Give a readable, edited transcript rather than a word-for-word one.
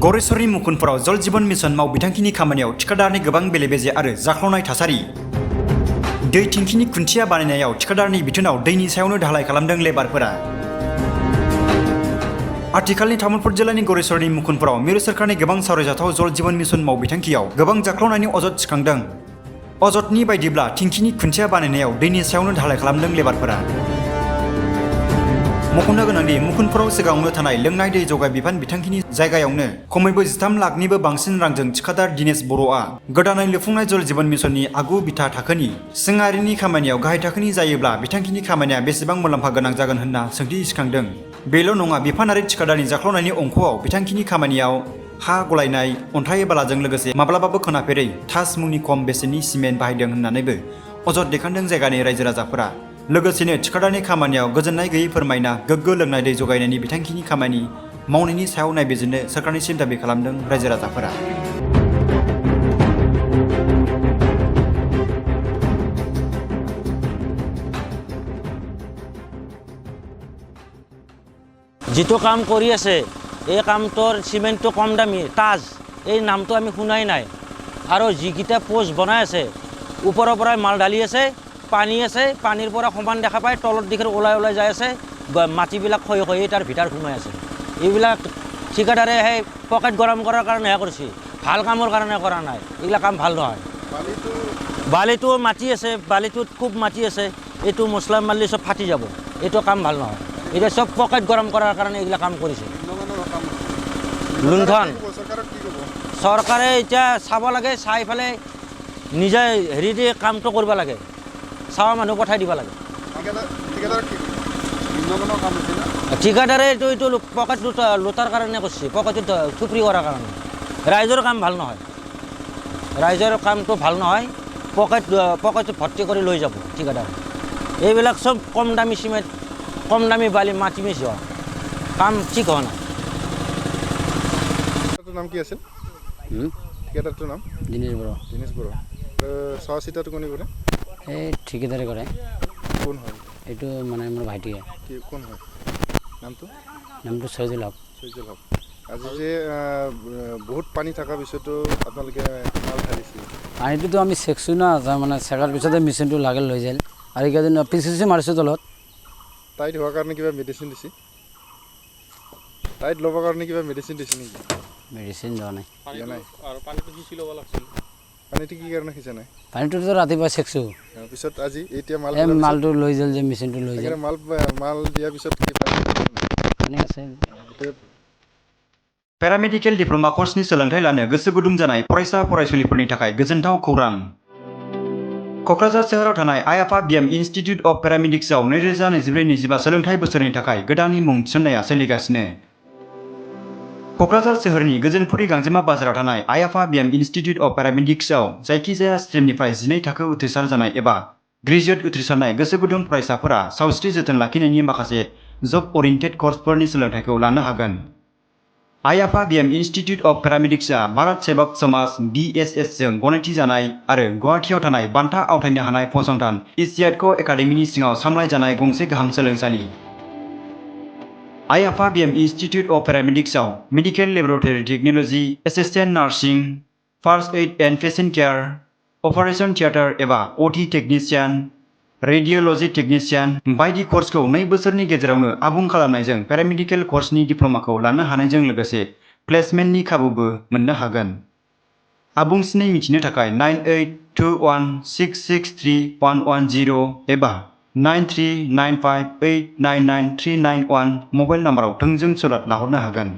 गरेस्वरनि मुखुनफोराव जल जीवन मिशन मावबिथांखिनि खामानियाव थिखादारनि गोबां बेले-बेजे आरो जाख्लनाय थासारि। दै टेंकिनि खुन्थिया बानायनायाव थिखादारनि बिथोनाव दैनि सायावनो ढालाय खालामदों लेबारफोरा। आथिखालनि तामुलपुर जिल्लानि गरेस्वरनि मुखुनफोराव मिरु सोरखारनि गोबां सावरायजाथाव जल जीवन मिशन मावबिथांखियाव गोबां जाख्लनायनि अजद थिखांदों। अजदनि बायदिब्ला टेंकिनि खुन्थिया बानायनायाव दैनि सायावनो ढालाय खालामदों लेबारफोरा। मख'नो गोनांदि मुखुनफोराव सिगाङावनो थानाय लोंनाय दै जगाय बिफान बिथांखिनि जायगायावनो खमैबो 13 लाखनिबो बांसिन रांजों थिखादार दिनेश बर'आ गोदानै लुफुंनाय जल जीवन मिशननि आगु बिथा थाखोनि सिङारिनि खामानियाव गाहाय थाखोनि जायोब्ला बिथांखिनि खामानिया बेसेबां मुलाम्फा गोनां जागोन होनना सोंथि सिखांदों। बेल' नङा, बिफानारि थिखादारनि जाख्लनायनि अंखआव बिथांखिनि खामानियाव हा गलायनाय, अन्थाइ बालाजों लोगोसे माब्लाबाबो खोनाफेरै थास मुंनि खम बेसेननि सिमेन्ट बाहायदों होननानैबो अजद दैखांदों जायगानि रायजो राजाफोरा। लोगोसेनो थिखादारनि खामानियाव गोजोननाय गैयै फोरमायना गोग्गो लोंनाय दै जगायनायनि बिथांखिनि खामानि मावनायनि सायाव नायबिजिरनो सोरखारनिसिम दाबि खालामदों रायजो राजाफोरा। যিটো কাম কৰি আছে এই কামটোৰ চিমেণ্টটো কম দামী তাজ এই নামটো আমি শুনাই নাই। আৰু যিকেইটা পোষ্ট বনাই আছে ওপৰৰ পৰাই মাল ঢালি আছে, পানী আছে, পানীৰ পৰা সমান দেখা পায়, তলত দিশে ওলাই যাই আছে, মাটিবিলাক ক্ষয় হৈ তাৰ ভিতৰ সোমাই আছে। এইবিলাক ঠিকাদাৰে সেই পকেট গৰম কৰাৰ কাৰণেহে কৰিছে, ভাল কামৰ কাৰণে কৰা নাই। এইবিলাক কাম ভাল নহয়। বালিটো মাটি আছে, বালিটোত খুব মাটি আছে, এইটো মছলা মাৰিলে চব ফাটি যাব। এইটো কাম ভাল নহয়। এতিয়া চব পকেট গৰম কৰাৰ কাৰণে এইবিলাক কাম কৰিছে। লুণ্ঠন চৰকাৰে এতিয়া চাব লাগে, চাই পেলাই নিজে হেৰি দি কামটো কৰিব লাগে, চাৱা মানুহ পঠাই দিব লাগে। ঠিকাদাৰে এইটো পকেট লুটাৰ কাৰণে কৰিছে, পকেটত থুপৰি কৰাৰ কাৰণে। ৰাইজৰ কাম ভাল নহয়, ৰাইজৰ কামটো ভাল নহয়। পকেটত ভৰ্তি কৰি লৈ যাব ঠিকাদাৰে। এইবিলাক চব কম দামী চিমেণ্ট, কম দামী বালি, মাটি মিছোৱা কাম ঠিক হোৱা নাই। নাম কি আছিল? ঠিকাদাৰটোৰ নাম দিনেশ বড়ো। দিনেশ বড়ো। চোৱা চিতাটো কোনে কৰে? এই ঠিকাদাৰে কৰে। কোন হয় এইটো? মানে মোৰ ভাইটিয়ে। কি কোন হয়? নামটো সৈজুল হক। সৈজুল হক। আজি যে বহুত পানী থকাৰ পিছতো আপোনালোকে মাল ঢালিছিল, পানীটোতো আমি চেকছোঁ না, মানে চেকাৰ পিছতে মেচিনটো লাগে লৈ যায়। আৰু এইকেইদিন পিছি মাৰিছোঁ তলত। টাইট হোৱাৰ কাৰণে কিবা মেডিচিন দিছে? টাইট ল'বৰ কাৰণে কিবা মেডিচিন দিছে নেকি? মেডিচিন দিয়া নাই। আৰু পানীটো সিঁচি ল'ব লাগিছিল। পানীটো কি কাৰণে সিঁচা নাই? পানীটোতো ৰাতিপুৱা চেকছোঁ, পিছত আজি এতিয়া মালটো লৈ যায় যে মেচিনটো লৈ যায়। মাল দিয়াৰ পিছত কি পানী আছে? पेरामेडिकेल डिप्ल'मा कर्सनि सोलोंथाइ लानो गोसो गुदुं जानाय फरायसा फरायसुलिफोरनि थाखाय गोजोनथाव खौरां। क'क्राझार सोहोराव थानाय आइ-आफा बिएम इनस्टिट्युट अफ पेरामेडिक्सआव 2024-25 सोलोंथाइ बोसोरनि थाखाय गोदान मुं थिसननाया सोलिगासिनो। क'क्राझार सोहोरनि गोजोनपुरि गांजेमा बाजाराव थानाय आइ-आफा बिएम इनस्टिट्युट अफ पेरामेडिक्सआव जायखिजाया स्ट्रिमनिफ्राय 12 थाखो उथ्रिसार जानाय एबा ग्रेजुवेट उथ्रिसारनाय गोसो गुदुं फरायसाफोरा सावस्रि जोथोन लाखिनायनि माखासे जब ओरिएन्टेड कर्सफोरनि सोलोंथाइखौ लानो हागोन। आइ-आफा बिएम इनस्टिट्युट अफ पेरामेडिक्सआ भारत सेवक समाज (BSS) जों गनायथि जानाय आरो गुवाहाटीआव थानाय बान्था आवथायनो हानाय फसंथान इसियाडक एकाडेमिनि सिङाव सामलाय जानाय गंसे गाहाम सोलोंसालि। आइ-आफा बिएम इनस्टिट्युट अफ पेरामेडिक्सआव medical laboratory technology, assistant nursing, first aid and patient care, operation theatre एबा OT टेकनिशियान, रेडियोल'जी टेकनिशियान बायदि कर्सखौ 2 बोसोरनि गेजेरावनो आबुं खालामनायजों पेरामेडिकेल कर्सनि डिप्ल'माखौ लानो हानायजों लोगोसे प्लेसमेन्टनि खाबुबो मोननो हागोन। आबुंसिनै मिथिनो थाखाय 9821663110 एबा 9395899391 मबाइल नम्बराव थोंजों सोलाद लाहरनो हागोन।